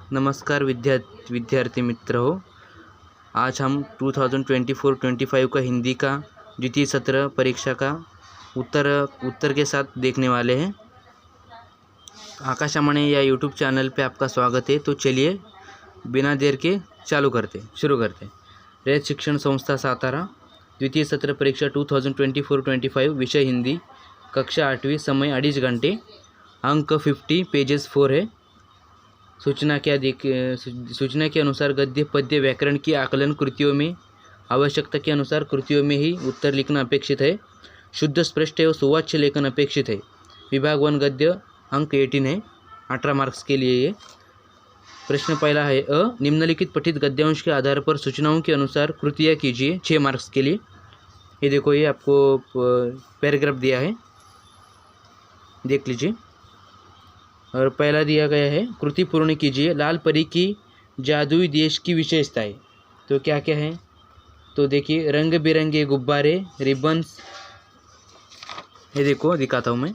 नमस्कार विद्यार्थी मित्र हो। आज हम 2024-25 का हिंदी का द्वितीय सत्र परीक्षा का उत्तर के साथ देखने वाले हैं। आकाश अमने या यूट्यूब चैनल पे आपका स्वागत है। तो चलिए बिना देर के शुरू करते। रयत शिक्षण संस्था सातारा द्वितीय सत्र परीक्षा 2024-25 विषय हिंदी, कक्षा 8वीं, समय 2.5 घंटे, अंक 50, पेजेस 4 है। सूचना के अनुसार गद्य पद्य व्याकरण की आकलन कृतियों में आवश्यकता के अनुसार कृतियों में ही उत्तर लिखना अपेक्षित है। शुद्ध, स्पष्ट एवं सुवाच्य लेखन अपेक्षित है। विभाग 1 गद्य अंक 18 है, 18 मार्क्स के लिए ये। प्रश्न पहला है निम्नलिखित पठित गद्यांश के आधार पर सूचनाओं के अनुसार कृतियाँ कीजिए, 6 मार्क्स के लिए। ये देखो, ये आपको पैराग्राफ दिया है, देख लीजिए। और पहला दिया गया है कृति पूर्ण कीजिए, लाल परी की जादुई देश की विशेषताएं। तो क्या क्या है, तो देखिए, रंग बिरंगे गुब्बारे, रिबन्स। ये देखो, दिखाता हूँ मैं।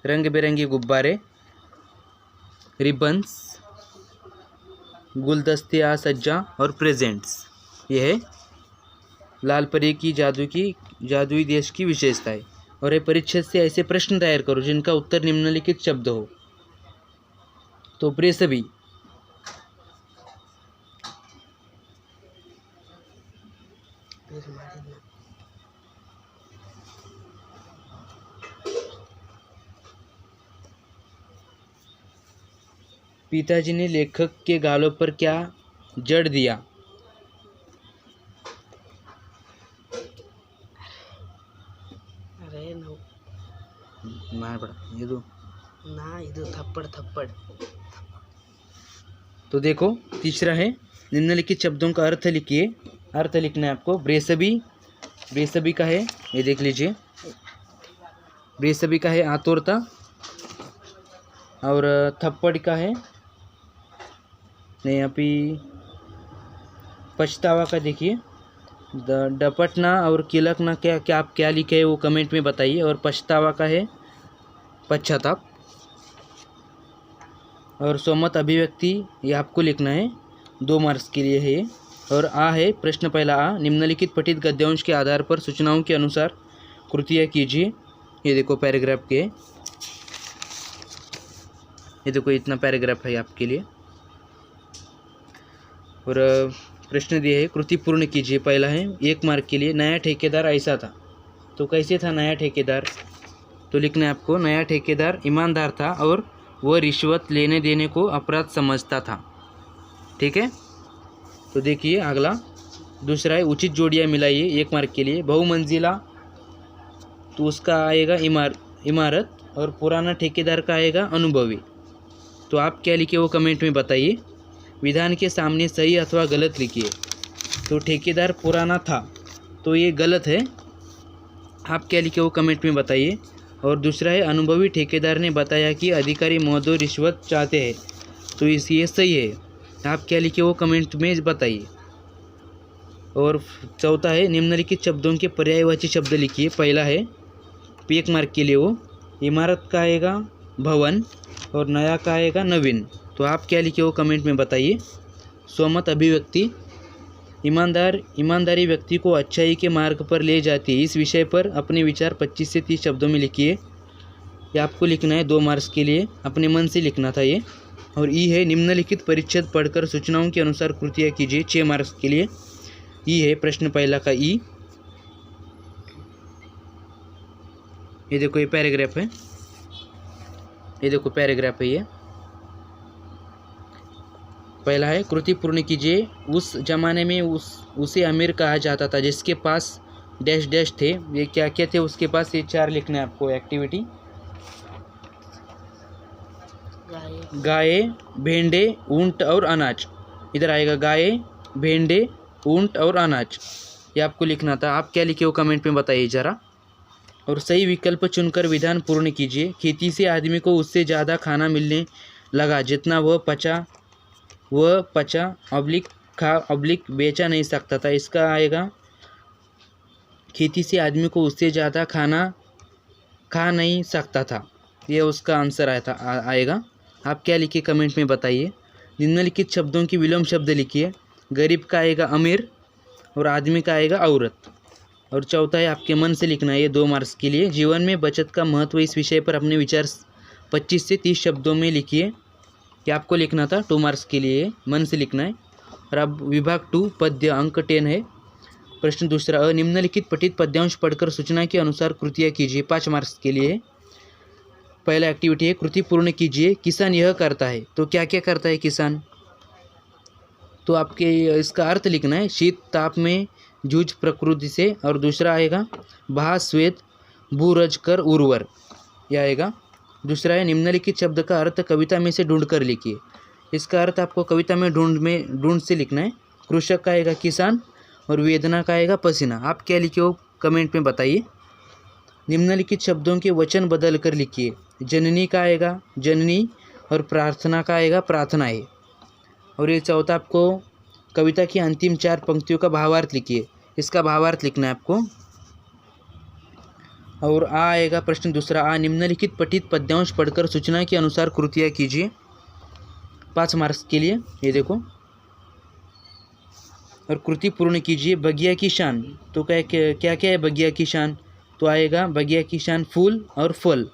रंग बिरंगे गुब्बारे, रिबन्स, गुलदस्ते, सज्जा और प्रेजेंट्स। ये है लाल परी की जादुई देश की विशेषताएं। और ये परिच्छेद से ऐसे प्रश्न तैयार करो जिनका उत्तर निम्नलिखित शब्द हो। तो प्रेसवी, पिताजी ने लेखक के गालों पर क्या जड़ दिया? मार पड़ा ये दो ना, इधर थप्पड़। तो देखो, तीसरा है निम्नलिखित शब्दों का अर्थ लिखिए। अर्थ लिखना है आपको। ब्रेसबी का है, ये देख लीजिए। ब्रेसबी का है आतुरता, और थप्पड़ का है नहीं, अभी पछतावा का देखिए। डपटना और किलकना क्या आप क्या लिखे है वो कमेंट में बताइए। और पछतावा का है पश्चाताप। और सोमत अभिव्यक्ति, ये आपको लिखना है, 2 मार्क्स के लिए है ये। और आ है प्रश्न पहला आ, निम्नलिखित पठित गद्यांश के आधार पर सूचनाओं के अनुसार कृतियाँ कीजिए। ये देखो पैराग्राफ के, ये देखो इतना पैराग्राफ है आपके लिए। और प्रश्न दिए है कृति पूर्ण कीजिए। पहला है 1 मार्क के लिए, नया ठेकेदार ऐसा था। तो कैसे था नया ठेकेदार? तो लिखना है आपको, नया ठेकेदार ईमानदार था और वह रिश्वत लेने देने को अपराध समझता था। ठीक है। तो देखिए अगला, दूसरा है उचित जोड़ियाँ मिलाइए, 1 मार्क के लिए। बहुमंजिला, तो उसका आएगा इमारत, और पुराना ठेकेदार का आएगा अनुभवी। तो आप क्या लिखे वो कमेंट में बताइए। विधान के सामने सही अथवा गलत लिखिए। तो ठेकेदार पुराना था, तो ये गलत है। आप क्या लिखे वो कमेंट में बताइए। और दूसरा है अनुभवी ठेकेदार ने बताया कि अधिकारी महोदय रिश्वत चाहते हैं, तो ये सही है। आप क्या लिखे वो कमेंट में बताइए। और चौथा है निम्नलिखित शब्दों के पर्यायवाची शब्द लिखिए। पहला है 1 मार्क के लिए, वो इमारत का आएगा भवन, और नया का आएगा नवीन। तो आप क्या लिखे वो कमेंट में बताइए। स्वमत अभिव्यक्ति, ईमानदारी व्यक्ति को अच्छाई के मार्ग पर ले जाती है। इस विषय पर अपने विचार 25 से 30 शब्दों में लिखिए। ये आपको लिखना है 2 मार्क्स के लिए, अपने मन से लिखना था ये। और ई है निम्नलिखित परिच्छेद पढ़कर सूचनाओं के अनुसार कृतियाँ कीजिए, 6 मार्क्स के लिए। ई है प्रश्न पहला का ई। ये देखो, ये पैराग्राफ है, ये देखो पैराग्राफ है ये। पहला है कृति पूर्ण कीजिए। उस जमाने में उसे अमीर कहा जाता था जिसके पास डैश डैश थे। ये क्या क्या थे उसके पास, ये 4 लिखना है आपको एक्टिविटी। गाय, भेंडे, ऊंट और अनाज। इधर आएगा गाय, भेंडे, ऊंट और अनाज, ये आपको लिखना था। आप क्या लिखे हो कमेंट में बताइए ज़रा। और सही विकल्प चुनकर विधान पूर्ण कीजिए। खेती से आदमी को उससे ज़्यादा खाना मिलने लगा जितना वह पचा ऑब्लिक बेचा नहीं सकता था। इसका आएगा खेती से आदमी को उससे ज़्यादा खाना खा नहीं सकता था, ये उसका आंसर आएगा। आप क्या लिखिए कमेंट में बताइए। निम्नलिखित शब्दों की विलोम शब्द लिखिए। गरीब का आएगा अमीर और आदमी का आएगा औरत। और चौथा है आपके मन से लिखना है, ये 2 मार्क्स के लिए। जीवन में बचत का महत्व, इस विषय पर अपने विचार 25 से 30 शब्दों में लिखिए। कि आपको लिखना था 2 मार्क्स के लिए, मन से लिखना है। और अब विभाग 2 पद्य अंक 10 है। प्रश्न दूसरा, निम्नलिखित पठित पद्यांश पढ़कर सूचना के अनुसार कृतियाँ कीजिए, 5 मार्क्स के लिए। पहला एक्टिविटी है कृति पूर्ण कीजिए। किसान यह करता है, तो क्या क्या करता है किसान, तो आपके इसका अर्थ लिखना है। शीत ताप में जूझ प्रकृति से। और दूसरा आएगा भा श्वेत भूरज कर उर्वर, यह आएगा। दूसरा है निम्नलिखित शब्द का अर्थ कविता में से ढूंढ कर लिखिए। इसका अर्थ आपको कविता में ढूंढ से लिखना है। कृषक का आएगा किसान और वेदना का आएगा पसीना। आप क्या लिखे हो कमेंट में बताइए। निम्नलिखित शब्दों के वचन बदल कर लिखिए। जननी का आएगा जननी और प्रार्थना का आएगा प्रार्थनाएं। और ये चौथा आपको कविता की अंतिम 4 पंक्तियों का भावार्थ लिखिए। इसका भावार्थ लिखना है आपको। और आएगा प्रश्न दूसरा, निम्नलिखित पठित पद्यांश पढ़कर सूचना के अनुसार कृतियाँ कीजिए, 5 मार्क्स के लिए। ये देखो। और कृति पूर्ण कीजिए। बगिया की शान, तो क्या क्या है बगिया की शान, तो आएगा बगिया की शान फूल और फल।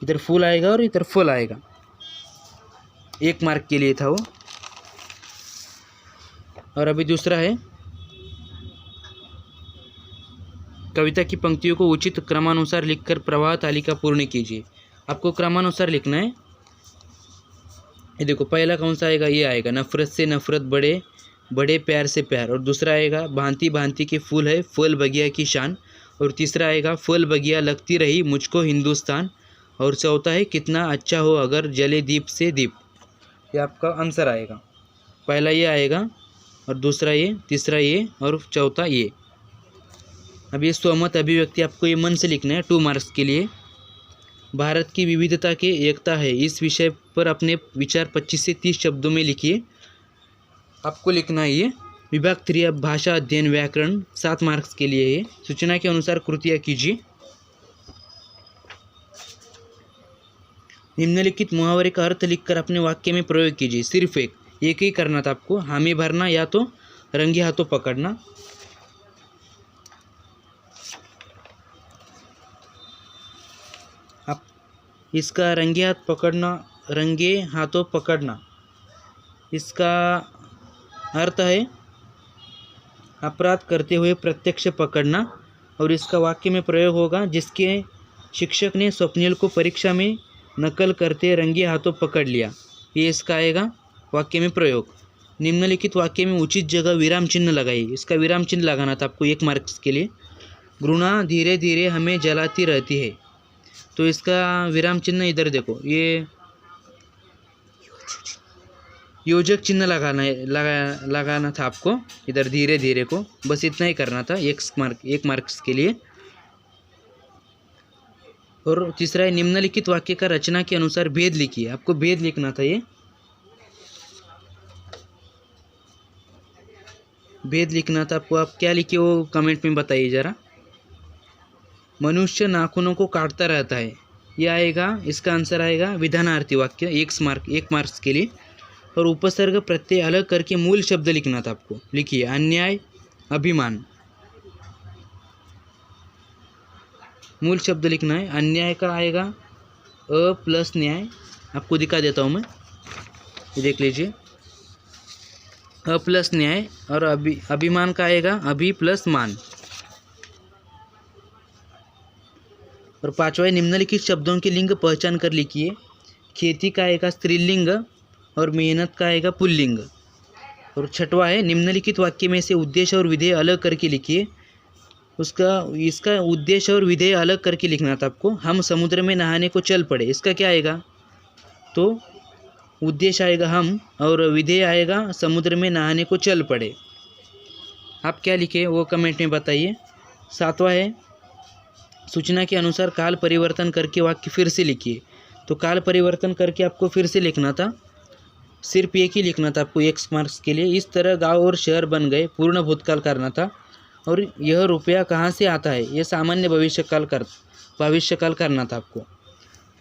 इधर फूल आएगा और इधर फल आएगा। 1 मार्क के लिए था वो। और अभी दूसरा है कविता की पंक्तियों को उचित क्रमानुसार लिखकर प्रवाह तालिका पूर्ण कीजिए। आपको क्रमानुसार लिखना है। ये देखो, पहला कौन सा आएगा, ये आएगा नफरत से नफरत बढ़े बड़े प्यार से प्यार। और दूसरा आएगा भांति भांति के फूल है फल बगिया की शान। और तीसरा आएगा फल बगिया लगती रही मुझको हिंदुस्तान। और चौथा है कितना अच्छा हो अगर जले दीप से दीप। ये आपका आंसर आएगा। पहला ये आएगा और दूसरा ये, तीसरा ये और चौथा ये। अब ये स्वमत अभिव्यक्ति आपको ये मन से लिखना है, 2 मार्क्स के लिए। भारत की विविधता के एकता है, इस विषय पर अपने विचार 25 से 30 शब्दों में लिखिए। आपको लिखना है ये। विभाग 3 अब भाषा अध्ययन व्याकरण, 7 मार्क्स के लिए है। सूचना के अनुसार कृतियाँ कीजिए। निम्नलिखित मुहावरे का अर्थ लिखकर अपने वाक्य में प्रयोग कीजिए। सिर्फ एक ही करना था आपको, हामी भरना या तो रंगे हाथों पकड़ना। आप इसका रंगे हाथों पकड़ना, इसका अर्थ है अपराध करते हुए प्रत्यक्ष पकड़ना। और इसका वाक्य में प्रयोग होगा, जिसके शिक्षक ने स्वप्निल को परीक्षा में नकल करते रंगे हाथों पकड़ लिया। ये इसका आएगा वाक्य में प्रयोग। निम्नलिखित वाक्य में उचित जगह विराम चिन्ह लगाइए। इसका विराम चिन्ह लगाना था आपको 1 मार्क्स के लिए। घृणा धीरे धीरे हमें जलाती रहती है, तो इसका विराम चिन्ह इधर देखो, ये योजक चिन्ह लगाना था आपको इधर धीरे धीरे को। बस इतना ही करना था 1 मार्क्स के लिए। और तीसरा है निम्नलिखित वाक्य का रचना के अनुसार भेद लिखिए। आपको भेद लिखना था, ये भेद लिखना था आपको। आप क्या लिखे वो कमेंट में बताइए ज़रा। मनुष्य नाखूनों को काटता रहता है, यह आएगा, इसका आंसर आएगा विधानार्थी वाक्य, 1 मार्क्स के लिए। और उपसर्ग प्रत्यय अलग करके मूल शब्द लिखना था आपको। लिखिए अन्याय अभिमान, मूल शब्द लिखना है। अन्याय का आएगा अ प्लस न्याय, आपको दिखा देता हूँ मैं, ये देख लीजिए, अ प्लस न्याय। और अभिमान का आएगा अभि प्लस मान। और 5वां निम्नलिखित शब्दों के लिंग पहचान कर लिखिए। खेती का आएगा स्त्रीलिंग और मेहनत का आएगा पुल्लिंग। और 6वां है निम्नलिखित वाक्य में से उद्देश्य और विधेय अलग करके लिखिए। इसका उद्देश्य और विधेय अलग करके लिखना था आपको। हम समुद्र में नहाने को चल पड़े, इसका क्या आएगा, तो उद्देश्य आएगा हम और विधेय आएगा समुद्र में नहाने को चल पड़े। आप क्या लिखे वो कमेंट में बताइए। 7वां है सूचना के अनुसार काल परिवर्तन करके वाक्य फिर से लिखिए। तो काल परिवर्तन करके आपको फिर से लिखना था, सिर्फ एक ही लिखना था आपको 1 मार्क्स के लिए। इस तरह गांव और शहर बन गए, पूर्ण भूतकाल करना था। और यह रुपया कहाँ से आता है, यह सामान्य भविष्यकाल करना था आपको।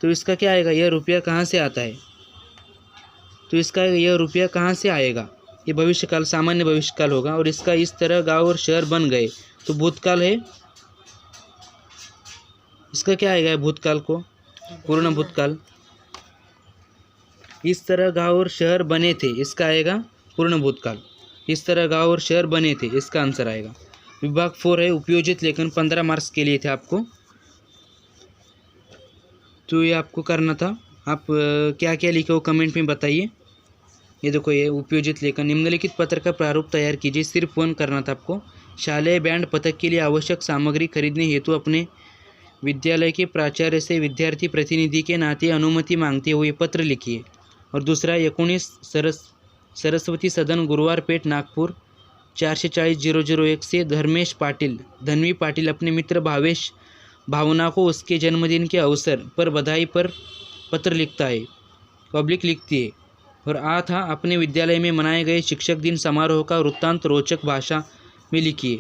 तो इसका क्या आएगा, यह रुपया कहाँ से आता है, तो इसका यह रुपया कहाँ से आएगा? ये भविष्यकाल, सामान्य भविष्यकाल होगा। और इसका इस तरह गांव और शहर बन गए, तो भूतकाल है। इसका क्या आएगा भूतकाल को? पूर्ण भूतकाल। इस तरह गांव और शहर बने थे, इसका आएगा पूर्ण भूतकाल। इस तरह गांव और शहर बने थे, इसका आंसर आएगा। विभाग 4 है उपयोजित लेखन, 15 मार्क्स के लिए थे आपको, तो ये आपको करना था। आप क्या क्या लिखे हो कमेंट में बताइए। ये देखो, ये उपयोजित लेखन, निम्नलिखित पत्र का प्रारूप तैयार कीजिए। सिर्फ 1 करना था आपको। शालेय बैंड पथक के लिए आवश्यक सामग्री खरीदने हेतु अपने विद्यालय के प्राचार्य से विद्यार्थी प्रतिनिधि के नाते अनुमति मांगते हुए पत्र लिखिए। और दूसरा 19 सरस्वती सदन, गुरुवार पेठ, नागपुर 440-001 से धर्मेश पाटिल, धनवी पाटिल अपने मित्र भावेश भावना को उसके जन्मदिन के अवसर पर बधाई पर पत्र लिखता है, पब्लिक लिखती है। और आ था, अपने विद्यालय में मनाए गए शिक्षक दिन समारोह का वृत्तांत रोचक भाषा में लिखिए।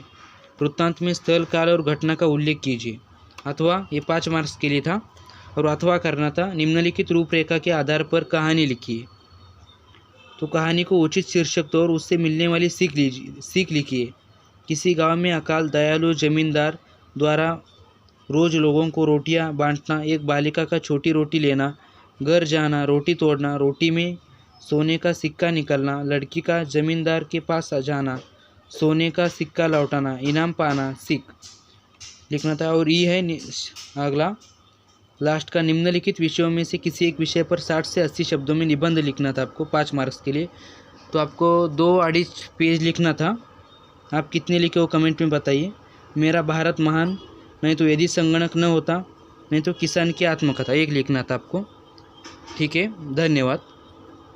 वृत्तांत में स्थल, काल और घटना का उल्लेख कीजिए। अथवा ये 5 मार्क्स के लिए था। और अथवा करना था, निम्नलिखित रूपरेखा के आधार पर कहानी लिखिए। तो कहानी को उचित शीर्षक दो और उससे मिलने वाली सीख लिखिए। किसी गांव में अकाल दयालु जमींदार द्वारा रोज लोगों को रोटियां बांटना, एक बालिका का छोटी रोटी लेना, घर जाना, रोटी तोड़ना, रोटी में सोने का सिक्का निकलना, लड़की का जमींदार के पास जाना, सोने का सिक्का लौटाना, इनाम पाना, सीख लिखना था। और ये है अगला लास्ट का, निम्नलिखित विषयों में से किसी एक विषय पर 60 से 80 शब्दों में निबंध लिखना था आपको 5 मार्क्स के लिए। तो आपको 2-2.5 पेज लिखना था। आप कितने लिखे हो कमेंट में बताइए। मेरा भारत महान, नहीं तो यदि संगणक न होता, नहीं तो किसान की आत्मकथा, एक लिखना था आपको। ठीक है, धन्यवाद।